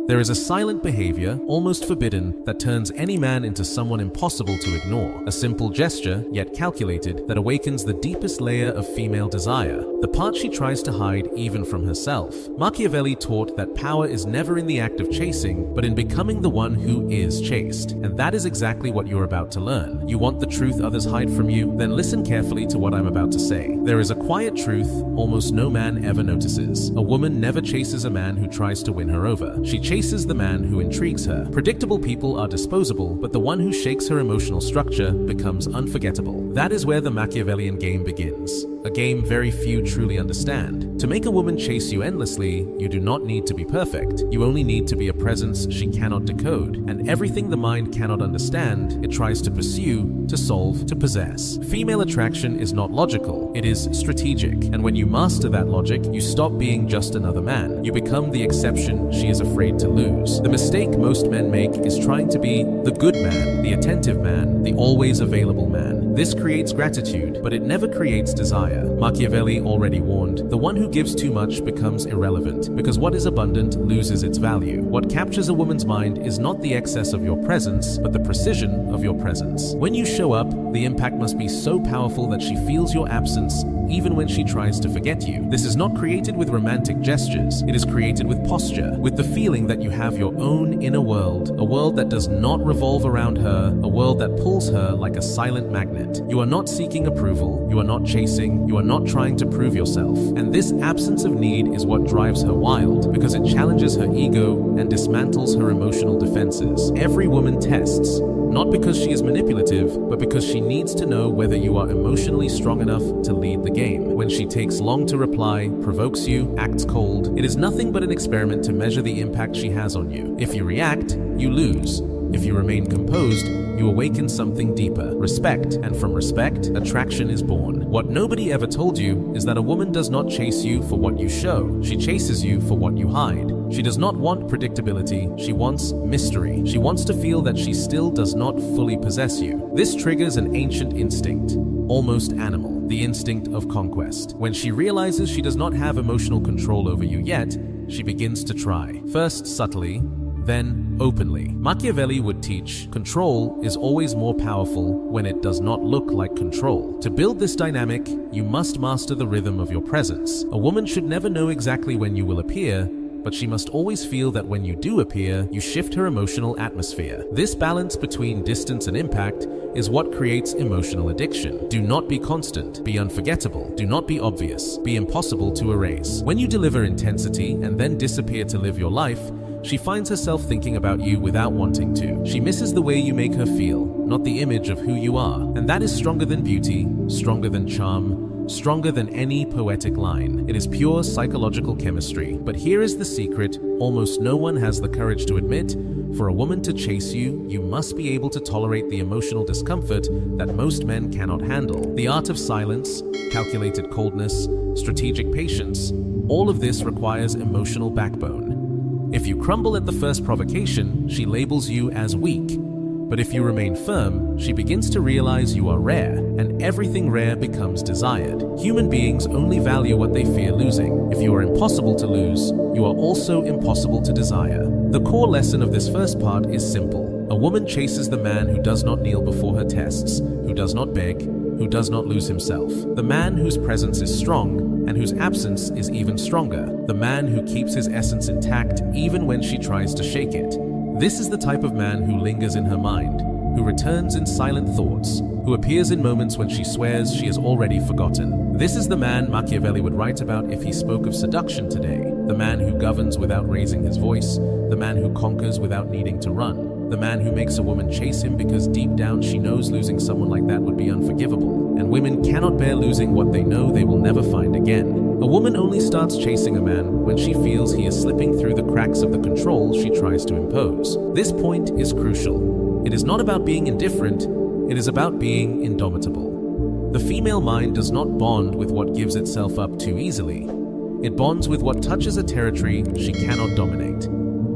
There is a silent behavior, almost forbidden, that turns any man into someone impossible to ignore. A simple gesture, yet calculated, that awakens the deepest layer of female desire, the part she tries to hide even from herself. Machiavelli taught that power is never in the act of chasing, but in becoming the one who is chased. And that is exactly what you're about to learn. You want the truth others hide from you? Then listen carefully to what I'm about to say. There is a quiet truth almost no man ever notices. A woman never chases a man who tries to win her over. She chases the man who intrigues her. Predictable people are disposable, but the one who shakes her emotional structure becomes unforgettable. That is where the Machiavellian game begins. A game very few truly understand. To make a woman chase you endlessly, you do not need to be perfect. You only need to be a presence she cannot decode. And everything the mind cannot understand, it tries to pursue, to solve, to possess. Female attraction is not logical, it is strategic. And when you master that logic, you stop being just another man. You become the exception she is afraid to lose. The mistake most men make is trying to be the good man, the attentive man, the always available man. This creates gratitude, but it never creates desire. Machiavelli already warned, the one who gives too much becomes irrelevant, because what is abundant loses its value. What captures a woman's mind is not the excess of your presence, but the precision of your presence. When you show up, the impact must be so powerful that she feels your absence even when she tries to forget you. This is not created with romantic gestures. It is created with posture, with the feeling that you have your own inner world, a world that does not revolve around her, a world that pulls her like a silent magnet. You are not seeking approval, you are not chasing, you are not trying to prove yourself. And this absence of need is what drives her wild, because it challenges her ego and dismantles her emotional defenses. Every woman tests, not because she is manipulative, but because she needs to know whether you are emotionally strong enough to lead the game. When she takes long to reply, provokes you, acts cold, it is nothing but an experiment to measure the impact she has on you. If you react, you lose. If you remain composed, you awaken something deeper, respect, and from respect, attraction is born. What nobody ever told you is that a woman does not chase you for what you show. She chases you for what you hide. She does not want predictability, she wants mystery. She wants to feel that she still does not fully possess you. This triggers an ancient instinct, almost animal, the instinct of conquest. When she realizes she does not have emotional control over you yet, she begins to try. First subtly, then openly. Machiavelli would teach, control is always more powerful when it does not look like control. To build this dynamic, you must master the rhythm of your presence. A woman should never know exactly when you will appear, but she must always feel that when you do appear, you shift her emotional atmosphere. This balance between distance and impact is what creates emotional addiction. Do not be constant, be unforgettable, do not be obvious, be impossible to erase. When you deliver intensity and then disappear to live your life, she finds herself thinking about you without wanting to. She misses the way you make her feel, not the image of who you are. And that is stronger than beauty, stronger than charm, stronger than any poetic line. It is pure psychological chemistry. But here is the secret almost no one has the courage to admit. For a woman to chase you, you must be able to tolerate the emotional discomfort that most men cannot handle. The art of silence, calculated coldness, strategic patience, all of this requires emotional backbone. If you crumble at the first provocation, she labels you as weak. But if you remain firm, she begins to realize you are rare, and everything rare becomes desired. Human beings only value what they fear losing. If you are impossible to lose, you are also impossible to desire. The core lesson of this first part is simple. A woman chases the man who does not kneel before her tests, who does not beg, who does not lose himself. The man whose presence is strong, and whose absence is even stronger. The man who keeps his essence intact even when she tries to shake it. This is the type of man who lingers in her mind, who returns in silent thoughts, who appears in moments when she swears she has already forgotten. This is the man Machiavelli would write about if he spoke of seduction today. The man who governs without raising his voice, the man who conquers without needing to run, the man who makes a woman chase him because deep down she knows losing someone like that would be unforgivable. And women cannot bear losing what they know they will never find again. A woman only starts chasing a man when she feels he is slipping through the cracks of the control she tries to impose. This point is crucial. It is not about being indifferent, it is about being indomitable. The female mind does not bond with what gives itself up too easily. It bonds with what touches a territory she cannot dominate.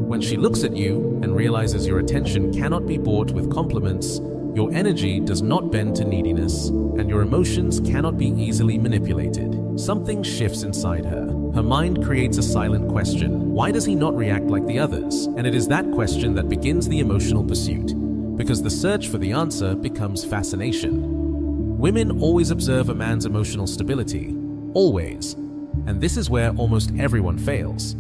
When she looks at you and realizes your attention cannot be bought with compliments, your energy does not bend to neediness, and your emotions cannot be easily manipulated. Something shifts inside her. Her mind creates a silent question. Why does he not react like the others? And it is that question that begins the emotional pursuit, because the search for the answer becomes fascination. Women always observe a man's emotional stability. Always. And this is where almost everyone fails.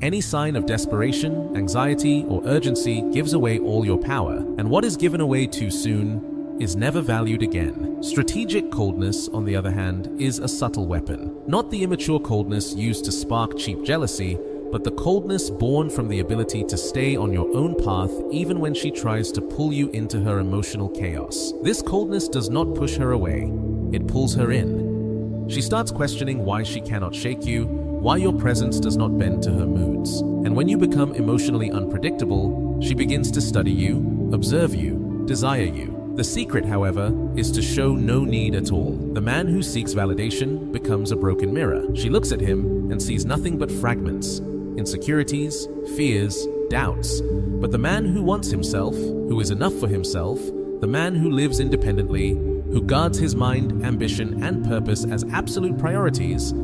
Any sign of desperation, anxiety, or urgency gives away all your power, and what is given away too soon is never valued again. Strategic coldness, on the other hand, is a subtle weapon. Not the immature coldness used to spark cheap jealousy, but the coldness born from the ability to stay on your own path even when she tries to pull you into her emotional chaos. This coldness does not push her away, it pulls her in. She starts questioning why she cannot shake you, why your presence does not bend to her moods. And when you become emotionally unpredictable, she begins to study you, observe you, desire you. The secret, however, is to show no need at all. The man who seeks validation becomes a broken mirror. She looks at him and sees nothing but fragments, insecurities, fears, doubts. But the man who wants himself, who is enough for himself, the man who lives independently, who guards his mind, ambition, and purpose as absolute priorities,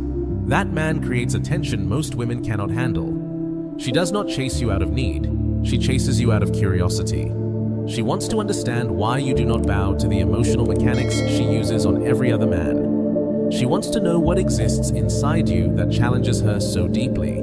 that man creates a tension most women cannot handle. She does not chase you out of need. She chases you out of curiosity. She wants to understand why you do not bow to the emotional mechanics she uses on every other man. She wants to know what exists inside you that challenges her so deeply.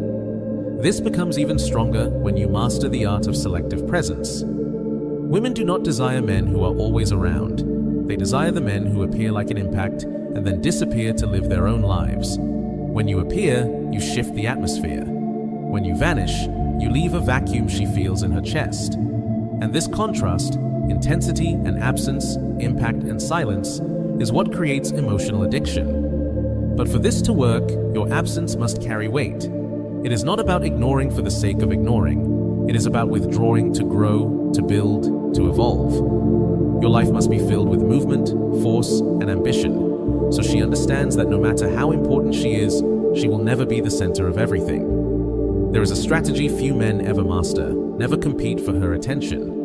This becomes even stronger when you master the art of selective presence. Women do not desire men who are always around. They desire the men who appear like an impact and then disappear to live their own lives. When you appear, you shift the atmosphere. When you vanish, you leave a vacuum she feels in her chest. And this contrast, intensity and absence, impact and silence, is what creates emotional addiction. But for this to work, your absence must carry weight. It is not about ignoring for the sake of ignoring. It is about withdrawing to grow, to build, to evolve. Your life must be filled with movement, force, and ambition, so she understands that no matter how important she is, she will never be the center of everything. There is a strategy few men ever master: never compete for her attention.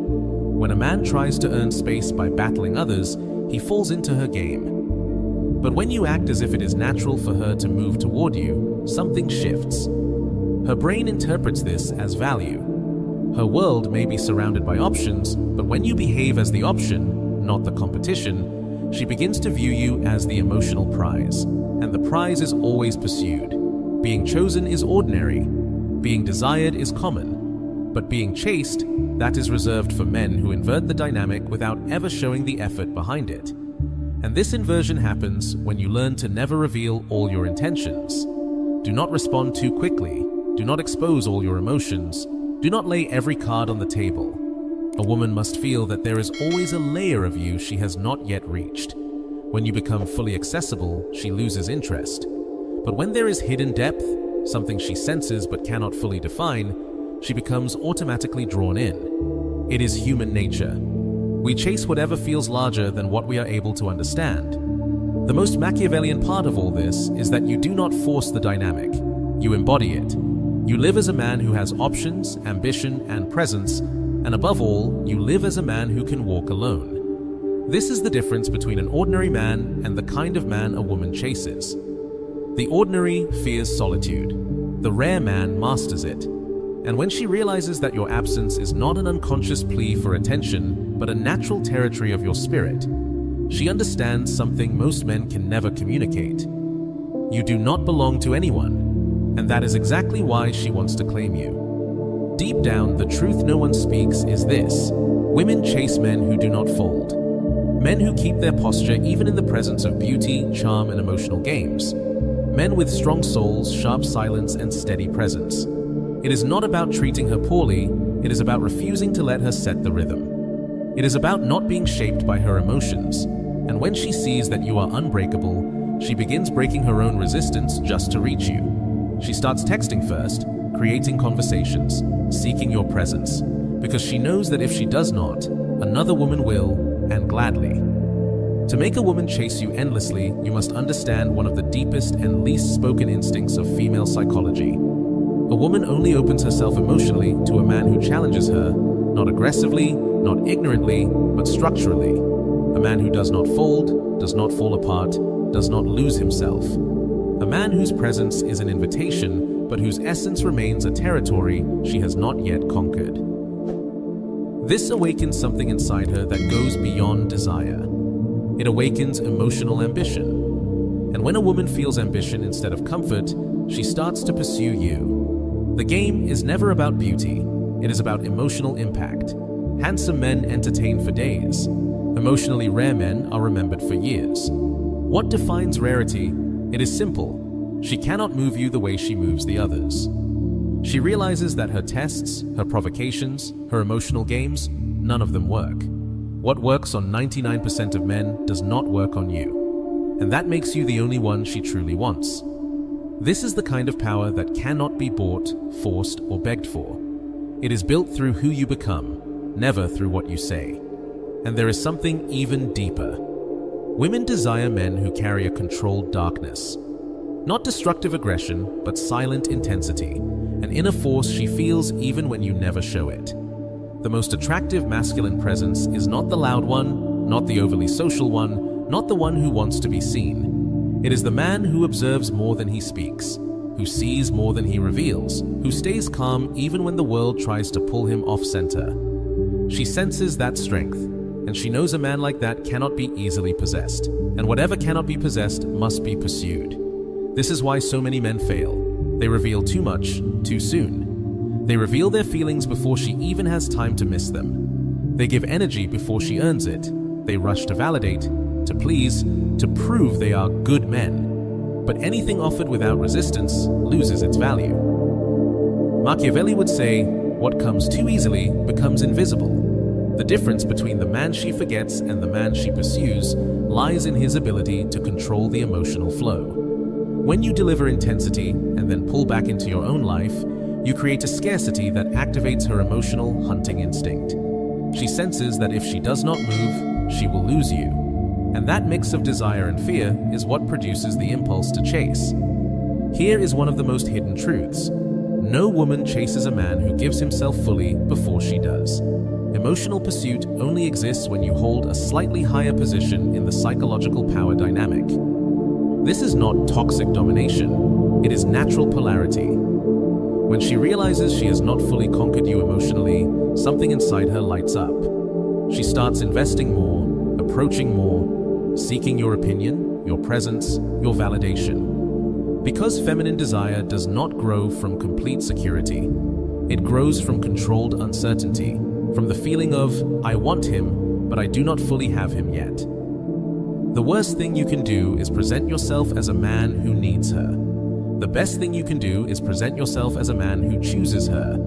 When a man tries to earn space by battling others, he falls into her game. But when you act as if it is natural for her to move toward you, something shifts. Her brain interprets this as value. Her world may be surrounded by options, but when you behave as the option, not the competition, she begins to view you as the emotional prize. And the prize is always pursued. Being chosen is ordinary. Being desired is common, but being chased, that is reserved for men who invert the dynamic without ever showing the effort behind it. And this inversion happens when you learn to never reveal all your intentions. Do not respond too quickly. Do not expose all your emotions. Do not lay every card on the table. A woman must feel that there is always a layer of you she has not yet reached. When you become fully accessible, she loses interest. But when there is hidden depth, something she senses but cannot fully define, she becomes automatically drawn in. It is human nature. We chase whatever feels larger than what we are able to understand. The most Machiavellian part of all this is that you do not force the dynamic. You embody it. You live as a man who has options, ambition, and presence, and above all, you live as a man who can walk alone. This is the difference between an ordinary man and the kind of man a woman chases. The ordinary fears solitude. The rare man masters it. And when she realizes that your absence is not an unconscious plea for attention, but a natural territory of your spirit, she understands something most men can never communicate. You do not belong to anyone, and that is exactly why she wants to claim you. Deep down, the truth no one speaks is this: women chase men who do not fold. Men who keep their posture even in the presence of beauty, charm, and emotional games. Men with strong souls, sharp silence, and steady presence. It is not about treating her poorly, it is about refusing to let her set the rhythm. It is about not being shaped by her emotions, and when she sees that you are unbreakable, she begins breaking her own resistance just to reach you. She starts texting first, creating conversations, seeking your presence, because she knows that if she does not, another woman will, and gladly. To make a woman chase you endlessly, you must understand one of the deepest and least spoken instincts of female psychology. A woman only opens herself emotionally to a man who challenges her, not aggressively, not ignorantly, but structurally. A man who does not fold, does not fall apart, does not lose himself. A man whose presence is an invitation, but whose essence remains a territory she has not yet conquered. This awakens something inside her that goes beyond desire. It awakens emotional ambition. And when a woman feels ambition instead of comfort, she starts to pursue you. The game is never about beauty. It is about emotional impact. Handsome men entertain for days. Emotionally rare men are remembered for years. What defines rarity? It is simple. She cannot move you the way she moves the others. She realizes that her tests, her provocations, her emotional games, none of them work. What works on 99% of men does not work on you. And that makes you the only one she truly wants. This is the kind of power that cannot be bought, forced, or begged for. It is built through who you become, never through what you say. And there is something even deeper. Women desire men who carry a controlled darkness. Not destructive aggression, but silent intensity, an inner force she feels even when you never show it. The most attractive masculine presence is not the loud one, not the overly social one, not the one who wants to be seen. It is the man who observes more than he speaks, who sees more than he reveals, who stays calm even when the world tries to pull him off center. She senses that strength, and she knows a man like that cannot be easily possessed, and whatever cannot be possessed must be pursued. This is why so many men fail. They reveal too much, too soon. They reveal their feelings before she even has time to miss them. They give energy before she earns it. They rush to validate, to please, to prove they are good men. But anything offered without resistance loses its value. Machiavelli would say, what comes too easily becomes invisible. The difference between the man she forgets and the man she pursues lies in his ability to control the emotional flow. When you deliver intensity and then pull back into your own life, you create a scarcity that activates her emotional hunting instinct. She senses that if she does not move, she will lose you. And that mix of desire and fear is what produces the impulse to chase. Here is one of the most hidden truths. No woman chases a man who gives himself fully before she does. Emotional pursuit only exists when you hold a slightly higher position in the psychological power dynamic. This is not toxic domination, it is natural polarity. When she realizes she has not fully conquered you emotionally, something inside her lights up. She starts investing more, approaching more, seeking your opinion, your presence, your validation. Because feminine desire does not grow from complete security, it grows from controlled uncertainty, from the feeling of, I want him, but I do not fully have him yet. The worst thing you can do is present yourself as a man who needs her. The best thing you can do is present yourself as a man who chooses her.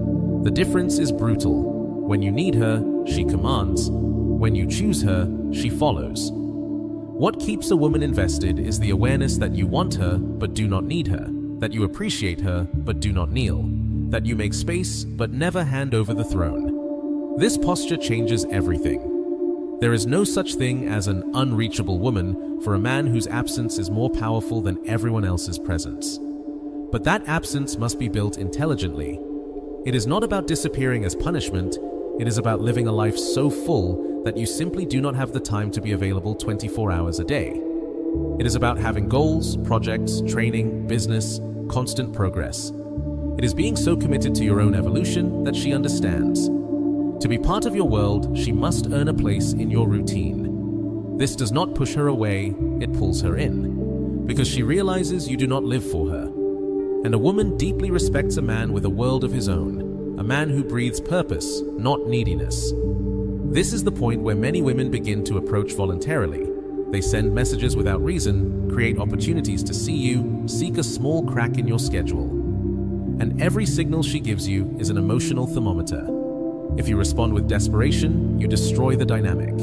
The difference is brutal. When you need her, she commands. When you choose her, she follows. What keeps a woman invested is the awareness that you want her but do not need her, that you appreciate her but do not kneel, that you make space but never hand over the throne. This posture changes everything. There is no such thing as an unreachable woman for a man whose absence is more powerful than everyone else's presence. But that absence must be built intelligently. It is not about disappearing as punishment, it is about living a life so full that you simply do not have the time to be available 24 hours a day. It is about having goals, projects, training, business, constant progress. It is being so committed to your own evolution that she understands. To be part of your world, she must earn a place in your routine. This does not push her away, it pulls her in, because she realizes you do not live for her. And a woman deeply respects a man with a world of his own, a man who breathes purpose, not neediness. This is the point where many women begin to approach voluntarily. They send messages without reason, create opportunities to see you, seek a small crack in your schedule. And every signal she gives you is an emotional thermometer. If you respond with desperation, you destroy the dynamic.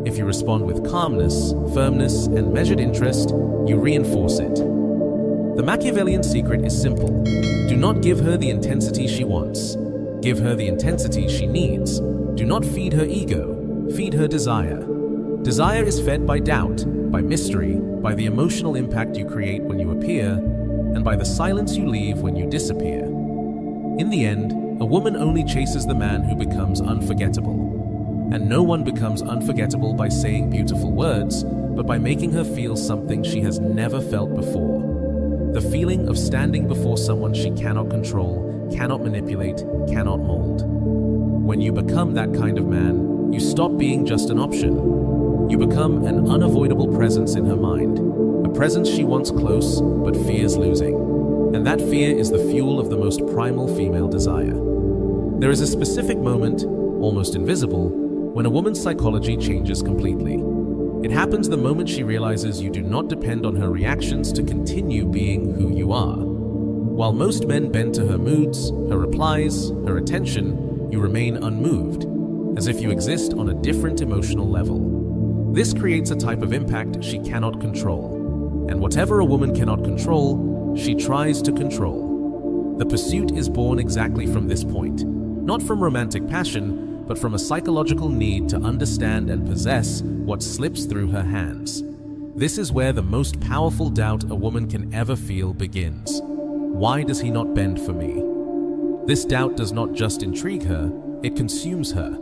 If you respond with calmness, firmness, and measured interest, you reinforce it. The Machiavellian secret is simple. Do not give her the intensity she wants. Give her the intensity she needs. Do not feed her ego. Feed her desire. Desire is fed by doubt, by mystery, by the emotional impact you create when you appear, and by the silence you leave when you disappear. In the end, a woman only chases the man who becomes unforgettable. And no one becomes unforgettable by saying beautiful words, but by making her feel something she has never felt before. The feeling of standing before someone she cannot control, cannot manipulate, cannot mold. When you become that kind of man, you stop being just an option. You become an unavoidable presence in her mind, a presence she wants close but fears losing. And that fear is the fuel of the most primal female desire. There is a specific moment, almost invisible, when a woman's psychology changes completely. It happens the moment she realizes you do not depend on her reactions to continue being who you are. While most men bend to her moods, her replies, her attention, you remain unmoved, as if you exist on a different emotional level. This creates a type of impact she cannot control. And whatever a woman cannot control, she tries to control. The pursuit is born exactly from this point, not from romantic passion, but from a psychological need to understand and possess what slips through her hands. This is where the most powerful doubt a woman can ever feel begins. Why does he not bend for me? This doubt does not just intrigue her, it consumes her.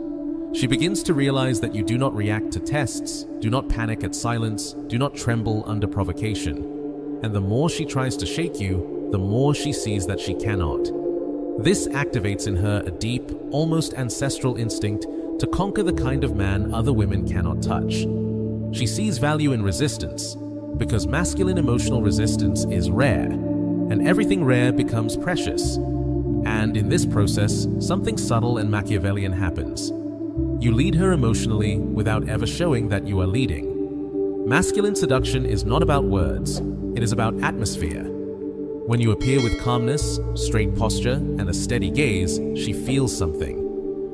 She begins to realize that you do not react to tests, do not panic at silence, do not tremble under provocation. And the more she tries to shake you, the more she sees that she cannot. This activates in her a deep, almost ancestral instinct to conquer the kind of man other women cannot touch. She sees value in resistance, because masculine emotional resistance is rare, and everything rare becomes precious. And in this process, something subtle and Machiavellian happens. You lead her emotionally without ever showing that you are leading. Masculine seduction is not about words, it is about atmosphere. When you appear with calmness, straight posture, and a steady gaze, she feels something.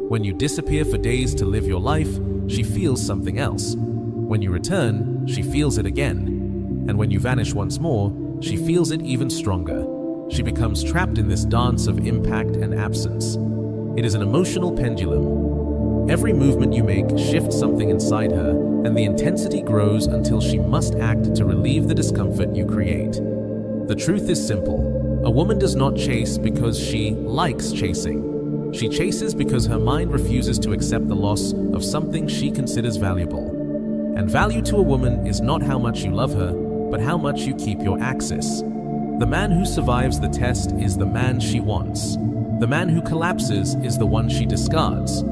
When you disappear for days to live your life, she feels something else. When you return, she feels it again. And when you vanish once more, she feels it even stronger. She becomes trapped in this dance of impact and absence. It is an emotional pendulum. Every movement you make shifts something inside her, and the intensity grows until she must act to relieve the discomfort you create. The truth is simple. A woman does not chase because she likes chasing. She chases because her mind refuses to accept the loss of something she considers valuable. And value to a woman is not how much you love her, but how much you keep your access. The man who survives the test is the man she wants. The man who collapses is the one she discards.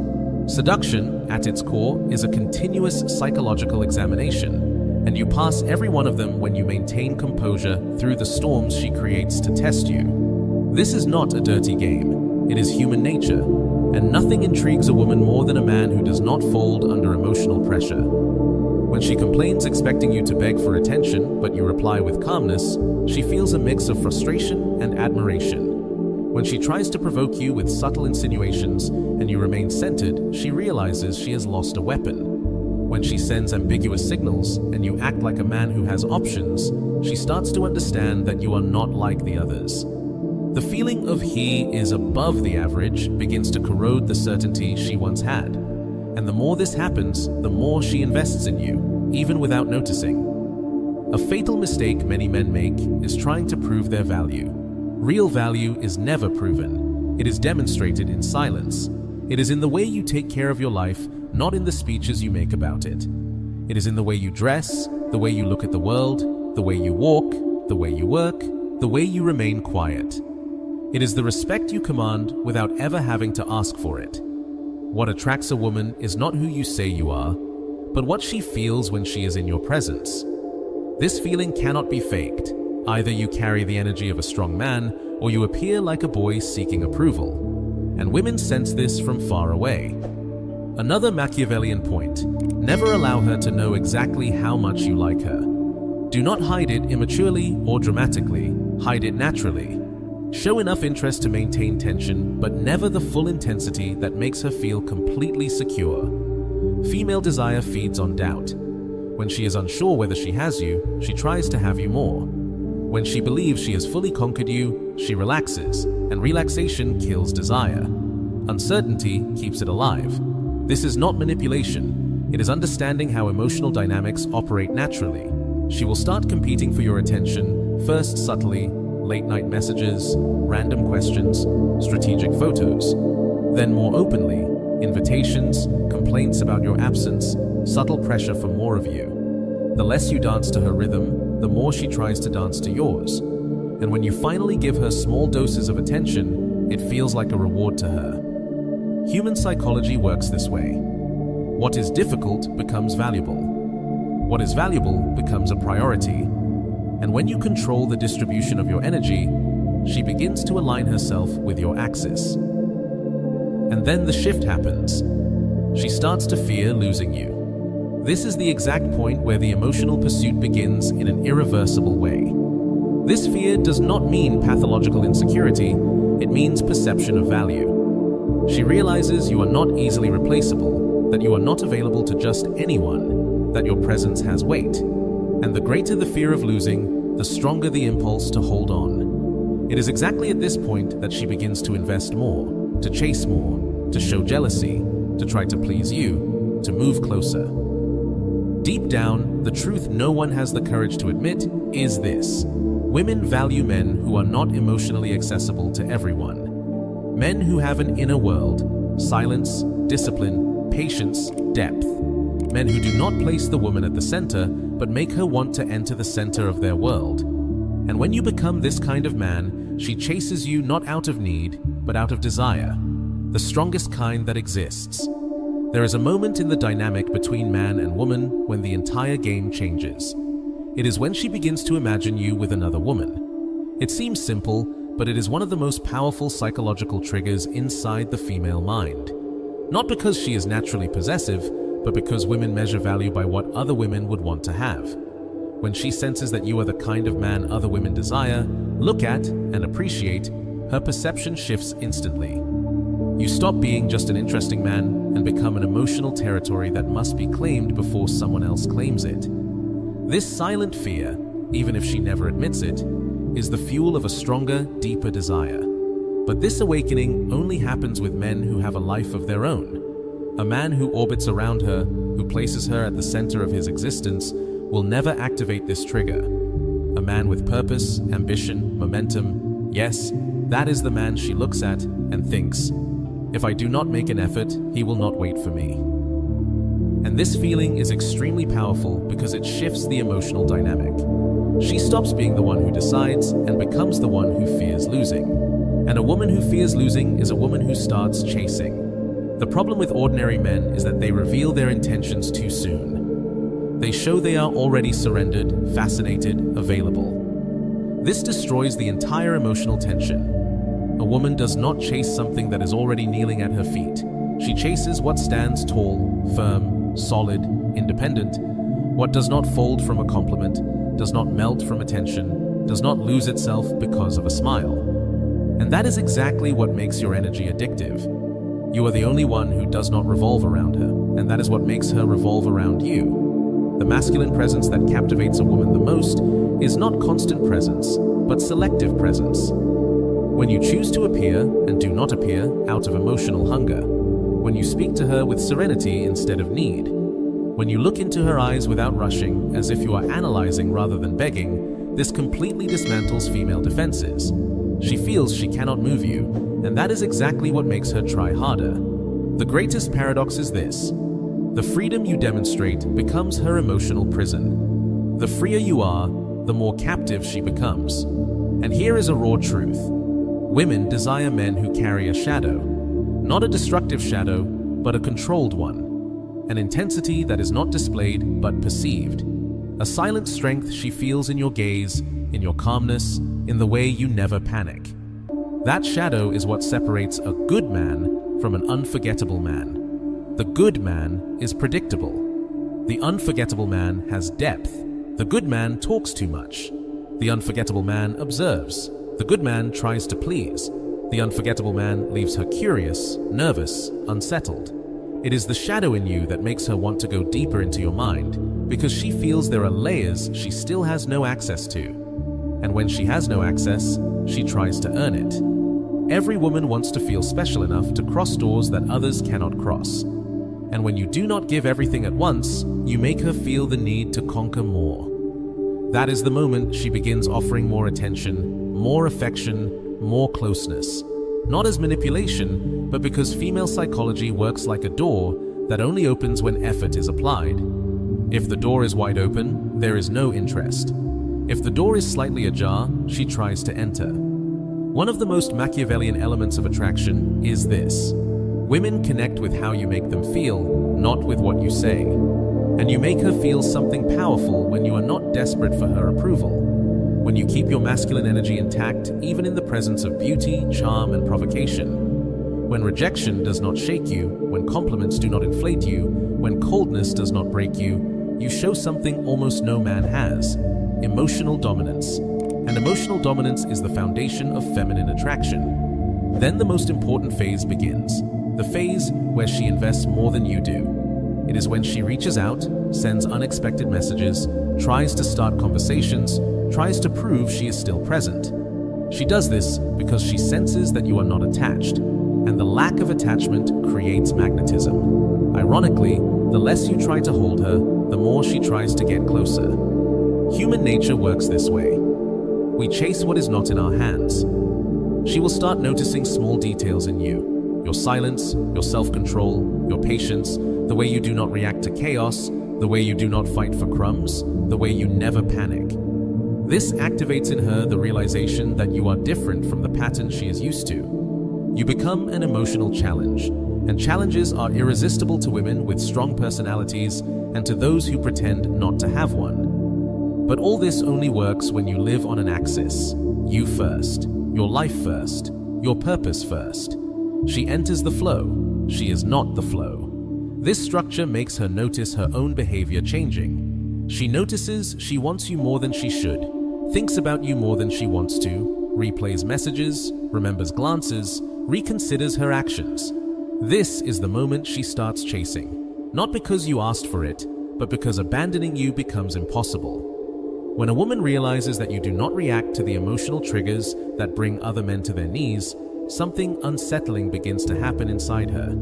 Seduction, at its core, is a continuous psychological examination. And you pass every one of them when you maintain composure through the storms she creates to test you. This is not a dirty game. It is human nature. And nothing intrigues a woman more than a man who does not fold under emotional pressure. When she complains expecting you to beg for attention, but you reply with calmness, she feels a mix of frustration and admiration. When she tries to provoke you with subtle insinuations and you remain centered, she realizes she has lost a weapon. When she sends ambiguous signals and you act like a man who has options, she starts to understand that you are not like the others. The feeling of he is above the average begins to corrode the certainty she once had. And the more this happens, the more she invests in you, even without noticing. A fatal mistake many men make is trying to prove their value. Real value is never proven. It is demonstrated in silence. It is in the way you take care of your life, not in the speeches you make about it. It is in the way you dress, the way you look at the world, the way you walk, the way you work, the way you remain quiet. It is the respect you command without ever having to ask for it. What attracts a woman is not who you say you are, but what she feels when she is in your presence. This feeling cannot be faked. Either you carry the energy of a strong man, or you appear like a boy seeking approval. And women sense this from far away. Another Machiavellian point: never allow her to know exactly how much you like her. Do not hide it immaturely or dramatically. Hide it naturally. Show enough interest to maintain tension, but never the full intensity that makes her feel completely secure. Female desire feeds on doubt. When she is unsure whether she has you, she tries to have you more. When she believes she has fully conquered you, she relaxes, and relaxation kills desire. Uncertainty keeps it alive. This is not manipulation. It is understanding how emotional dynamics operate naturally. She will start competing for your attention, first subtly, late-night messages, random questions, strategic photos. Then more openly, invitations, complaints about your absence, subtle pressure for more of you. The less you dance to her rhythm, the more she tries to dance to yours. And when you finally give her small doses of attention, it feels like a reward to her. Human psychology works this way. What is difficult becomes valuable. What is valuable becomes a priority. And when you control the distribution of your energy, she begins to align herself with your axis. And then the shift happens. She starts to fear losing you. This is the exact point where the emotional pursuit begins in an irreversible way. This fear does not mean pathological insecurity, it means perception of value. She realizes you are not easily replaceable, that you are not available to just anyone, that your presence has weight. And the greater the fear of losing, the stronger the impulse to hold on. It is exactly at this point that she begins to invest more, to chase more, to show jealousy, to try to please you, to move closer. Deep down, the truth no one has the courage to admit is this. Women value men who are not emotionally accessible to everyone. Men who have an inner world, silence, discipline, patience, depth. Men who do not place the woman at the center, but make her want to enter the center of their world. And when you become this kind of man, she chases you not out of need, but out of desire, the strongest kind that exists. There is a moment in the dynamic between man and woman when the entire game changes. It is when she begins to imagine you with another woman. It seems simple, but it is one of the most powerful psychological triggers inside the female mind. Not because she is naturally possessive, but because women measure value by what other women would want to have. When she senses that you are the kind of man other women desire, look at, and appreciate, her perception shifts instantly. You stop being just an interesting man and become an emotional territory that must be claimed before someone else claims it. This silent fear, even if she never admits it, is the fuel of a stronger, deeper desire. But this awakening only happens with men who have a life of their own. A man who orbits around her, who places her at the center of his existence, will never activate this trigger. A man with purpose, ambition, momentum, yes, that is the man she looks at and thinks, if I do not make an effort, he will not wait for me. And this feeling is extremely powerful because it shifts the emotional dynamic. She stops being the one who decides and becomes the one who fears losing. And a woman who fears losing is a woman who starts chasing. The problem with ordinary men is that they reveal their intentions too soon. They show they are already surrendered, fascinated, available. This destroys the entire emotional tension. A woman does not chase something that is already kneeling at her feet. She chases what stands tall, firm, solid, independent, what does not fold from a compliment, does not melt from attention, does not lose itself because of a smile. And that is exactly what makes your energy addictive. You are the only one who does not revolve around her, and that is what makes her revolve around you. The masculine presence that captivates a woman the most is not constant presence, but selective presence. When you choose to appear and do not appear out of emotional hunger. When you speak to her with serenity instead of need. When you look into her eyes without rushing, as if you are analyzing rather than begging, this completely dismantles female defenses. She feels she cannot move you, and that is exactly what makes her try harder. The greatest paradox is this. The freedom you demonstrate becomes her emotional prison. The freer you are, the more captive she becomes. And here is a raw truth. Women desire men who carry a shadow. Not a destructive shadow, but a controlled one. An intensity that is not displayed, but perceived. A silent strength she feels in your gaze, in your calmness, in the way you never panic. That shadow is what separates a good man from an unforgettable man. The good man is predictable. The unforgettable man has depth. The good man talks too much. The unforgettable man observes. The good man tries to please. The unforgettable man leaves her curious, nervous, unsettled. It is the shadow in you that makes her want to go deeper into your mind, because she feels there are layers she still has no access to. And when she has no access, she tries to earn it. Every woman wants to feel special enough to cross doors that others cannot cross. And when you do not give everything at once, you make her feel the need to conquer more. That is the moment she begins offering more attention, more affection, more closeness. Not as manipulation, but because female psychology works like a door that only opens when effort is applied. If the door is wide open, there is no interest. If the door is slightly ajar, she tries to enter. One of the most Machiavellian elements of attraction is this. Women connect with how you make them feel, not with what you say. And you make her feel something powerful when you are not desperate for her approval. When you keep your masculine energy intact, even in the presence of beauty, charm, and provocation. When rejection does not shake you, when compliments do not inflate you, when coldness does not break you, you show something almost no man has: emotional dominance. And emotional dominance is the foundation of feminine attraction. Then the most important phase begins. The phase where she invests more than you do. It is when she reaches out, sends unexpected messages, tries to start conversations, tries to prove she is still present. She does this because she senses that you are not attached, and the lack of attachment creates magnetism. Ironically, the less you try to hold her, the more she tries to get closer. Human nature works this way. We chase what is not in our hands. She will start noticing small details in you. Your silence, your self-control, your patience, the way you do not react to chaos, the way you do not fight for crumbs, the way you never panic. This activates in her the realization that you are different from the pattern she is used to. You become an emotional challenge, and challenges are irresistible to women with strong personalities and to those who pretend not to have one. But all this only works when you live on an axis. You first, your life first, your purpose first. She enters the flow. She is not the flow. This structure makes her notice her own behavior changing. She notices she wants you more than she should, thinks about you more than she wants to, replays messages, remembers glances, reconsiders her actions. This is the moment she starts chasing. Not because you asked for it, but because abandoning you becomes impossible. When a woman realizes that you do not react to the emotional triggers that bring other men to their knees, something unsettling begins to happen inside her.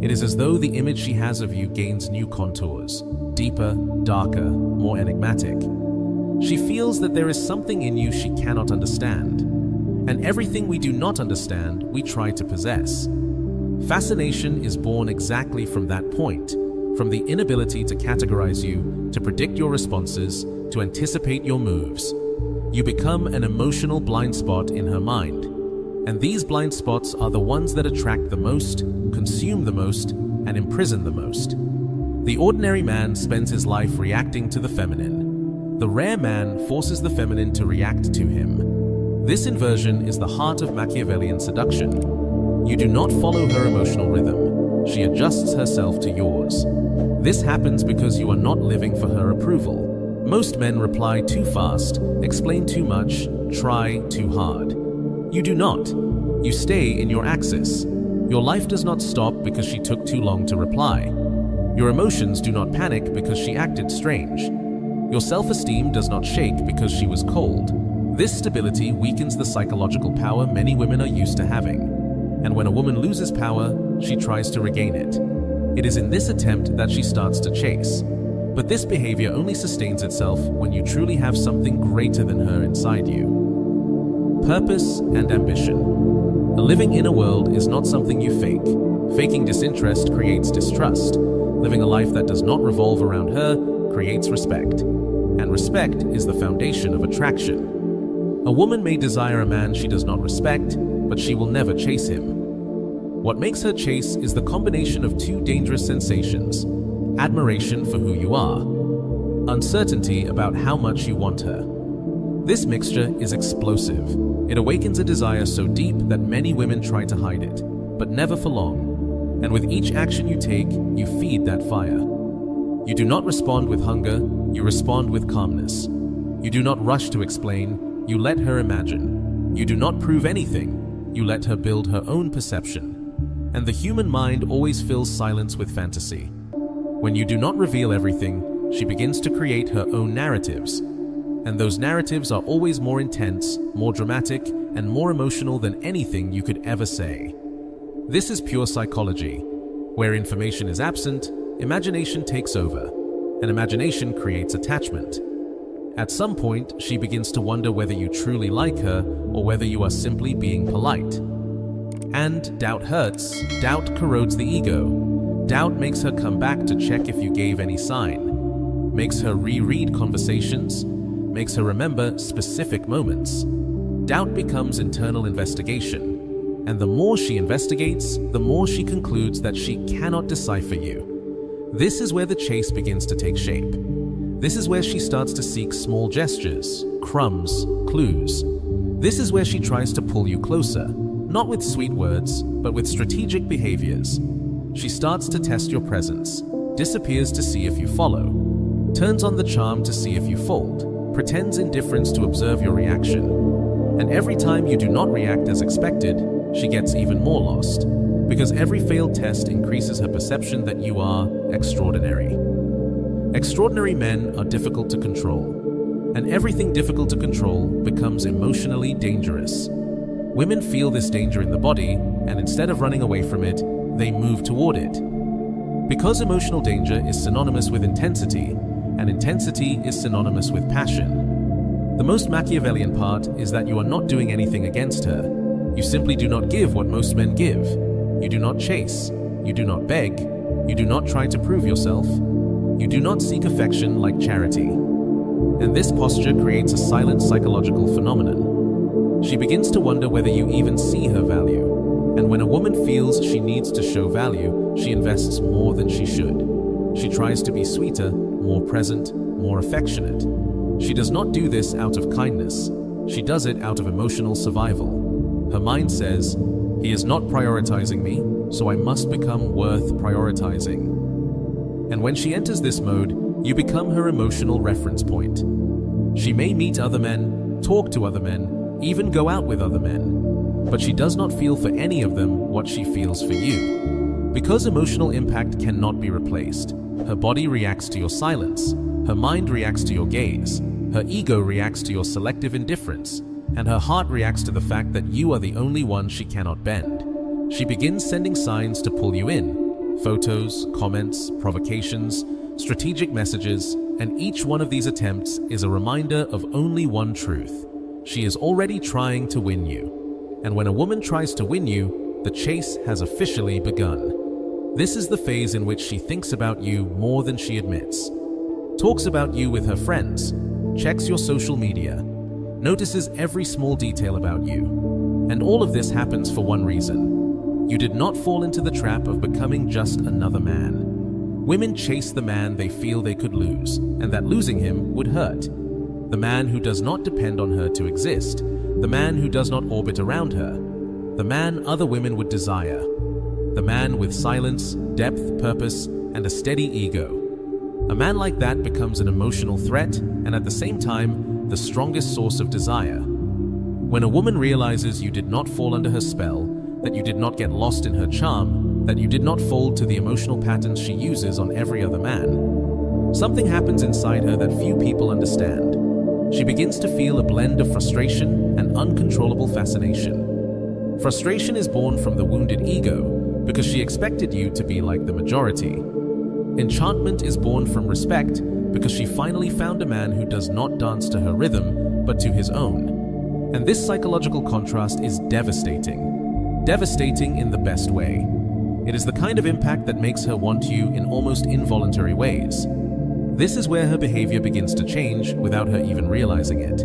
It is as though the image she has of you gains new contours, deeper, darker, more enigmatic. She feels that there is something in you she cannot understand. And everything we do not understand, we try to possess. Fascination is born exactly from that point, from the inability to categorize you, to predict your responses, to anticipate your moves. You become an emotional blind spot in her mind. And these blind spots are the ones that attract the most, consume the most, and imprison the most. The ordinary man spends his life reacting to the feminine. The rare man forces the feminine to react to him. This inversion is the heart of Machiavellian seduction. You do not follow her emotional rhythm. She adjusts herself to yours. This happens because you are not living for her approval. Most men reply too fast, explain too much, try too hard. You do not. You stay in your axis. Your life does not stop because she took too long to reply. Your emotions do not panic because she acted strange. Your self-esteem does not shake because she was cold. This stability weakens the psychological power many women are used to having. And when a woman loses power, she tries to regain it. It is in this attempt that she starts to chase. But this behavior only sustains itself when you truly have something greater than her inside you. Purpose and ambition. A living in a world is not something you fake. Faking disinterest creates distrust. Living a life that does not revolve around her creates respect. And respect is the foundation of attraction. A woman may desire a man she does not respect, but she will never chase him. What makes her chase is the combination of two dangerous sensations: admiration for who you are, uncertainty about how much you want her. This mixture is explosive. It awakens a desire so deep that many women try to hide it, but never for long. And with each action you take, you feed that fire. You do not respond with hunger, you respond with calmness. You do not rush to explain, you let her imagine. You do not prove anything, you let her build her own perception. And the human mind always fills silence with fantasy. When you do not reveal everything, she begins to create her own narratives. And those narratives are always more intense, more dramatic, and more emotional than anything you could ever say. This is pure psychology. Where information is absent, imagination takes over, and imagination creates attachment. At some point, she begins to wonder whether you truly like her or whether you are simply being polite. And doubt hurts, doubt corrodes the ego. Doubt makes her come back to check if you gave any sign, makes her reread conversations, makes her remember specific moments. Doubt becomes internal investigation, and the more she investigates, the more she concludes that she cannot decipher you. This is where the chase begins to take shape. This is where she starts to seek small gestures, crumbs, clues. This is where she tries to pull you closer, not with sweet words, but with strategic behaviors. She starts to test your presence, disappears to see if you follow, turns on the charm to see if you fold, pretends indifference to observe your reaction. And every time you do not react as expected, she gets even more lost, because every failed test increases her perception that you are extraordinary. Extraordinary men are difficult to control, and everything difficult to control becomes emotionally dangerous. Women feel this danger in the body, and instead of running away from it, they move toward it. Because emotional danger is synonymous with intensity, and intensity is synonymous with passion. The most Machiavellian part is that you are not doing anything against her. You simply do not give what most men give. You do not chase. You do not beg. You do not try to prove yourself. You do not seek affection like charity. And this posture creates a silent psychological phenomenon. She begins to wonder whether you even see her value. And when a woman feels she needs to show value, she invests more than she should. She tries to be sweeter, more present, more affectionate. She does not do this out of kindness. She does it out of emotional survival. Her mind says, "He is not prioritizing me, so I must become worth prioritizing." And when she enters this mode, you become her emotional reference point. She may meet other men, talk to other men, even go out with other men, but she does not feel for any of them what she feels for you. Because emotional impact cannot be replaced, her body reacts to your silence, her mind reacts to your gaze, her ego reacts to your selective indifference, and her heart reacts to the fact that you are the only one she cannot bend. She begins sending signs to pull you in. Photos, comments, provocations, strategic messages, and each one of these attempts is a reminder of only one truth. She is already trying to win you. And when a woman tries to win you, the chase has officially begun. This is the phase in which she thinks about you more than she admits. Talks about you with her friends, checks your social media, notices every small detail about you. And all of this happens for one reason. You did not fall into the trap of becoming just another man. Women chase the man they feel they could lose, and that losing him would hurt. The man who does not depend on her to exist, the man who does not orbit around her, the man other women would desire, the man with silence, depth, purpose, and a steady ego. A man like that becomes an emotional threat, and at the same time, the strongest source of desire. When a woman realizes you did not fall under her spell, that you did not get lost in her charm, that you did not fold to the emotional patterns she uses on every other man, something happens inside her that few people understand. She begins to feel a blend of frustration and uncontrollable fascination. Frustration is born from the wounded ego because she expected you to be like the majority. Enchantment is born from respect because she finally found a man who does not dance to her rhythm, but to his own. And this psychological contrast is devastating. Devastating in the best way. It is the kind of impact that makes her want you in almost involuntary ways. This is where her behavior begins to change without her even realizing it.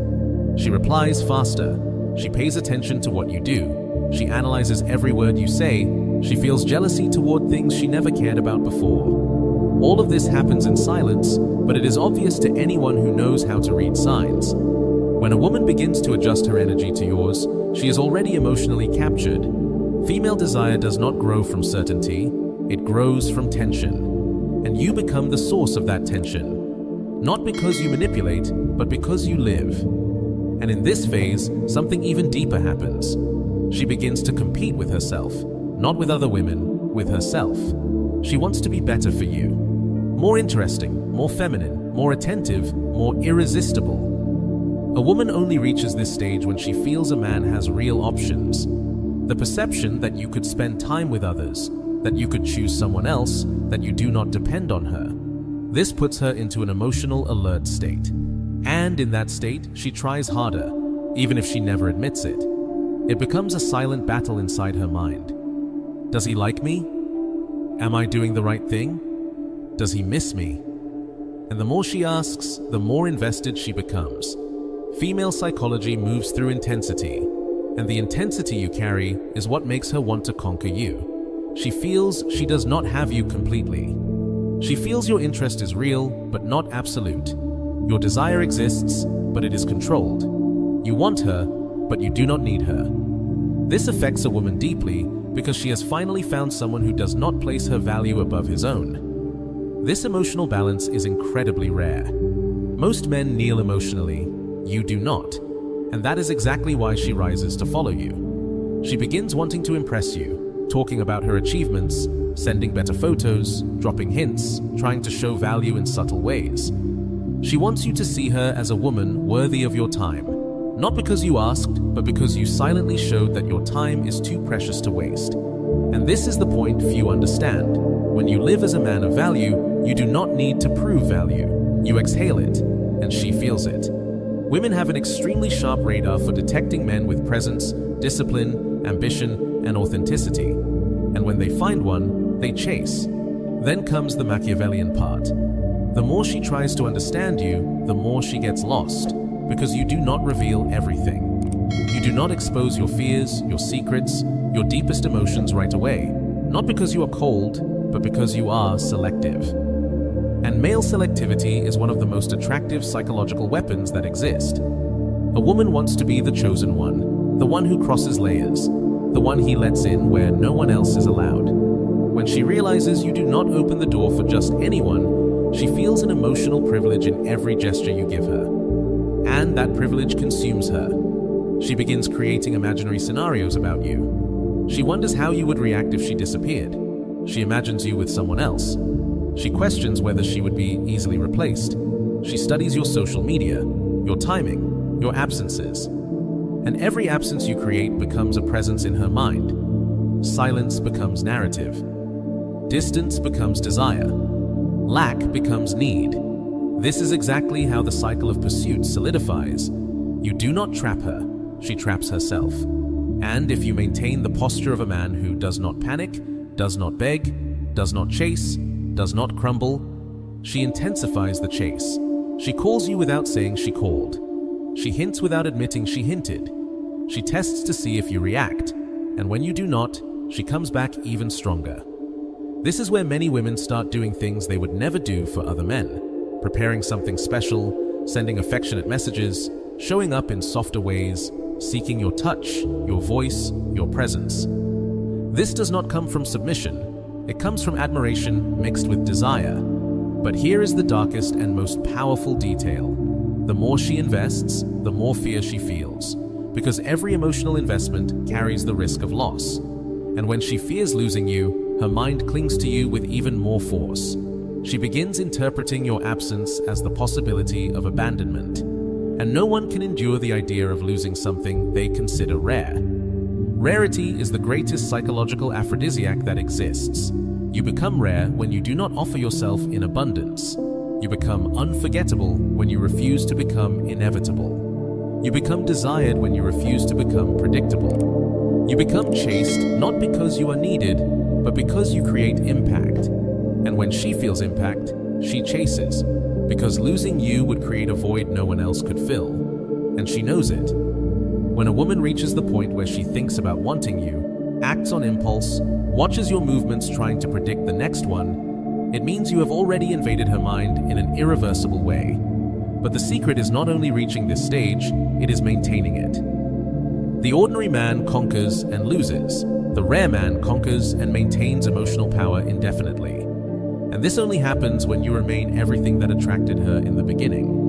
She replies faster. She pays attention to what you do. She analyzes every word you say. She feels jealousy toward things she never cared about before. All of this happens in silence, but it is obvious to anyone who knows how to read signs. When a woman begins to adjust her energy to yours, she is already emotionally captured. Female desire does not grow from certainty, it grows from tension. And you become the source of that tension. Not because you manipulate, but because you live. And in this phase, something even deeper happens. She begins to compete with herself, not with other women, with herself. She wants to be better for you. More interesting, more feminine, more attentive, more irresistible. A woman only reaches this stage when she feels a man has real options. The perception that you could spend time with others, that you could choose someone else, that you do not depend on her. This puts her into an emotional alert state. And in that state, she tries harder, even if she never admits it. It becomes a silent battle inside her mind. Does he like me? Am I doing the right thing? Does he miss me? And the more she asks, the more invested she becomes. Female psychology moves through intensity, and the intensity you carry is what makes her want to conquer you. She feels she does not have you completely. She feels your interest is real, but not absolute. Your desire exists, but it is controlled. You want her, but you do not need her. This affects a woman deeply because she has finally found someone who does not place her value above his own. This emotional balance is incredibly rare. Most men kneel emotionally. You do not. And that is exactly why she rises to follow you. She begins wanting to impress you, talking about her achievements, sending better photos, dropping hints, trying to show value in subtle ways. She wants you to see her as a woman worthy of your time, not because you asked, but because you silently showed that your time is too precious to waste. And this is the point few understand. When you live as a man of value, you do not need to prove value. You exhale it, and she feels it. Women have an extremely sharp radar for detecting men with presence, discipline, ambition, and authenticity. And when they find one, they chase. Then comes the Machiavellian part. The more she tries to understand you, the more she gets lost, because you do not reveal everything. You do not expose your fears, your secrets, your deepest emotions right away, not because you are cold, but because you are selective. And male selectivity is one of the most attractive psychological weapons that exist. A woman wants to be the chosen one, the one who crosses layers, the one he lets in where no one else is allowed. When she realizes you do not open the door for just anyone, she feels an emotional privilege in every gesture you give her. And that privilege consumes her. She begins creating imaginary scenarios about you. She wonders how you would react if she disappeared. She imagines you with someone else. She questions whether she would be easily replaced. She studies your social media, your timing, your absences. And every absence you create becomes a presence in her mind. Silence becomes narrative. Distance becomes desire. Lack becomes need. This is exactly how the cycle of pursuit solidifies. You do not trap her, she traps herself. And if you maintain the posture of a man who does not panic, does not beg, does not chase, does not crumble, she intensifies the chase. She calls you without saying she called. She hints without admitting she hinted. She tests to see if you react, and when you do not, she comes back even stronger. This is where many women start doing things they would never do for other men, preparing something special, sending affectionate messages, showing up in softer ways, seeking your touch, your voice, your presence. This does not come from submission. It comes from admiration mixed with desire. But here is the darkest and most powerful detail. The more she invests, the more fear she feels, because every emotional investment carries the risk of loss. And when she fears losing you, her mind clings to you with even more force. She begins interpreting your absence as the possibility of abandonment. And no one can endure the idea of losing something they consider rare. Rarity is the greatest psychological aphrodisiac that exists. You become rare when you do not offer yourself in abundance. You become unforgettable when you refuse to become inevitable. You become desired when you refuse to become predictable. You become chased not because you are needed, but because you create impact. And when she feels impact, she chases, because losing you would create a void no one else could fill. And she knows it. When a woman reaches the point where she thinks about wanting you, acts on impulse, watches your movements trying to predict the next one, it means you have already invaded her mind in an irreversible way. But the secret is not only reaching this stage, it is maintaining it. The ordinary man conquers and loses. The rare man conquers and maintains emotional power indefinitely. And this only happens when you remain everything that attracted her in the beginning.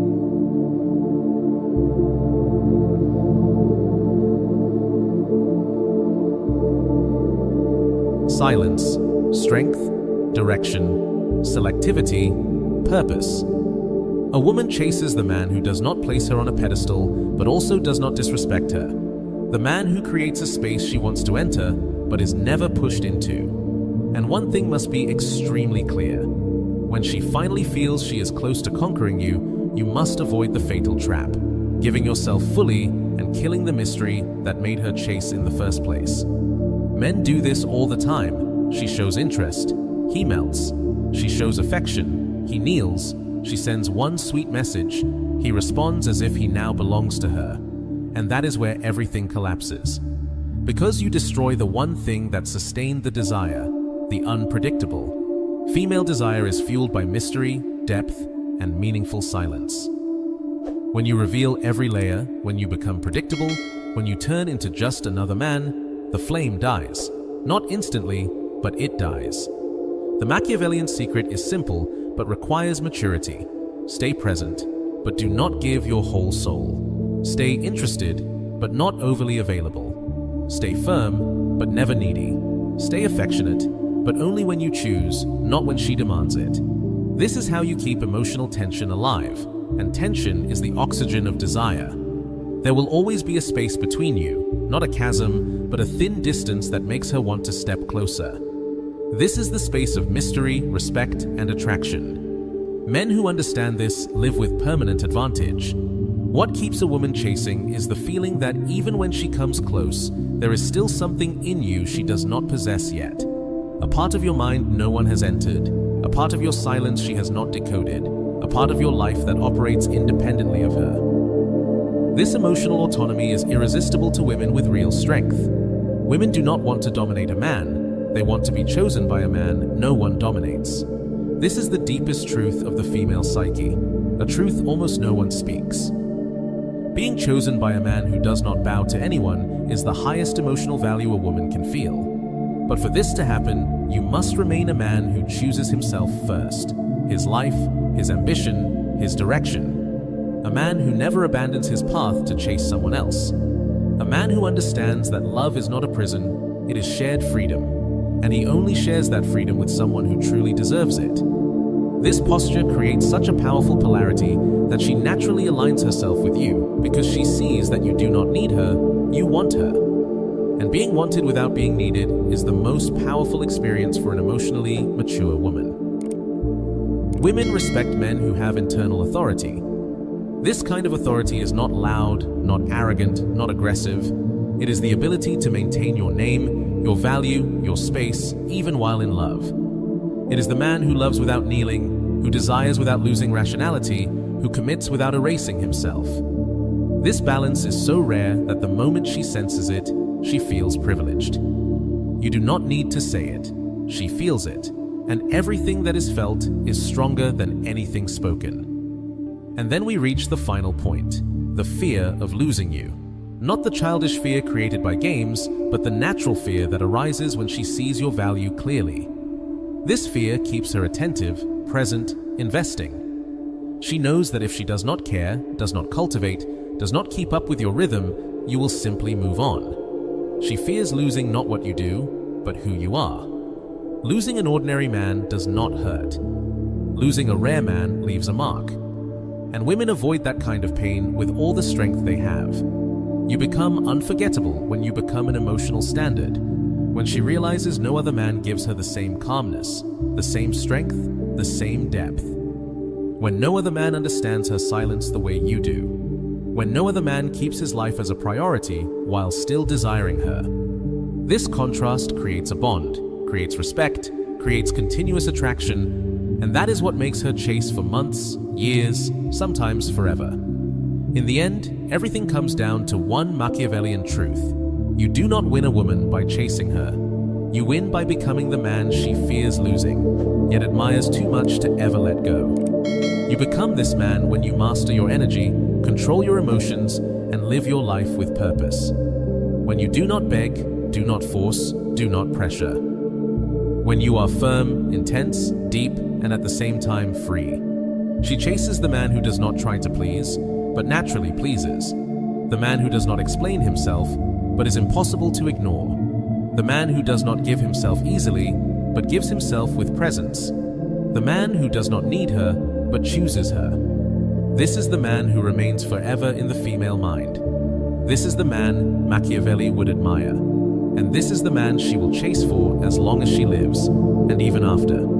Silence, strength, direction, selectivity, purpose. A woman chases the man who does not place her on a pedestal, but also does not disrespect her. The man who creates a space she wants to enter, but is never pushed into. And one thing must be extremely clear. When she finally feels she is close to conquering you, you must avoid the fatal trap, giving yourself fully and killing the mystery that made her chase in the first place. Men do this all the time. She shows interest, he melts. She shows affection, he kneels. She sends one sweet message. He responds as if he now belongs to her. And that is where everything collapses. Because you destroy the one thing that sustained the desire, the unpredictable. Female desire is fueled by mystery, depth, and meaningful silence. When you reveal every layer, when you become predictable, when you turn into just another man, the flame dies. Not instantly, but it dies. The Machiavellian secret is simple, but requires maturity. Stay present, but do not give your whole soul. Stay interested, but not overly available. Stay firm, but never needy. Stay affectionate, but only when you choose, not when she demands it. This is how you keep emotional tension alive, and tension is the oxygen of desire. There will always be a space between you, not a chasm, but a thin distance that makes her want to step closer. This is the space of mystery, respect, and attraction. Men who understand this live with permanent advantage. What keeps a woman chasing is the feeling that even when she comes close, there is still something in you she does not possess yet. A part of your mind no one has entered, a part of your silence she has not decoded, a part of your life that operates independently of her. This emotional autonomy is irresistible to women with real strength. Women do not want to dominate a man, they want to be chosen by a man no one dominates. This is the deepest truth of the female psyche, a truth almost no one speaks. Being chosen by a man who does not bow to anyone is the highest emotional value a woman can feel. But for this to happen, you must remain a man who chooses himself first, his life, his ambition, his direction. A man who never abandons his path to chase someone else. A man who understands that love is not a prison, it is shared freedom, and he only shares that freedom with someone who truly deserves it. This posture creates such a powerful polarity that she naturally aligns herself with you because she sees that you do not need her, you want her. And being wanted without being needed is the most powerful experience for an emotionally mature woman. Women respect men who have internal authority. This kind of authority is not loud, not arrogant, not aggressive. It is the ability to maintain your name, your value, your space, even while in love. It is the man who loves without kneeling, who desires without losing rationality, who commits without erasing himself. This balance is so rare that the moment she senses it, she feels privileged. You do not need to say it. She feels it, and everything that is felt is stronger than anything spoken. And then we reach the final point, the fear of losing you. Not the childish fear created by games, but the natural fear that arises when she sees your value clearly. This fear keeps her attentive, present, investing. She knows that if she does not care, does not cultivate, does not keep up with your rhythm, you will simply move on. She fears losing not what you do, but who you are. Losing an ordinary man does not hurt. Losing a rare man leaves a mark. And women avoid that kind of pain with all the strength they have. You become unforgettable when you become an emotional standard, when she realizes no other man gives her the same calmness, the same strength, the same depth. When no other man understands her silence the way you do. When no other man keeps his life as a priority while still desiring her. This contrast creates a bond, creates respect, creates continuous attraction, and that is what makes her chase for months, years, sometimes forever. In the end, everything comes down to one Machiavellian truth. You do not win a woman by chasing her. You win by becoming the man she fears losing, yet admires too much to ever let go. You become this man when you master your energy, control your emotions, and live your life with purpose. When you do not beg, do not force, do not pressure. When you are firm, intense, deep, and at the same time free. She chases the man who does not try to please, but naturally pleases. The man who does not explain himself, but is impossible to ignore. The man who does not give himself easily, but gives himself with presence. The man who does not need her, but chooses her. This is the man who remains forever in the female mind. This is the man Machiavelli would admire. And this is the man she will chase for as long as she lives, and even after.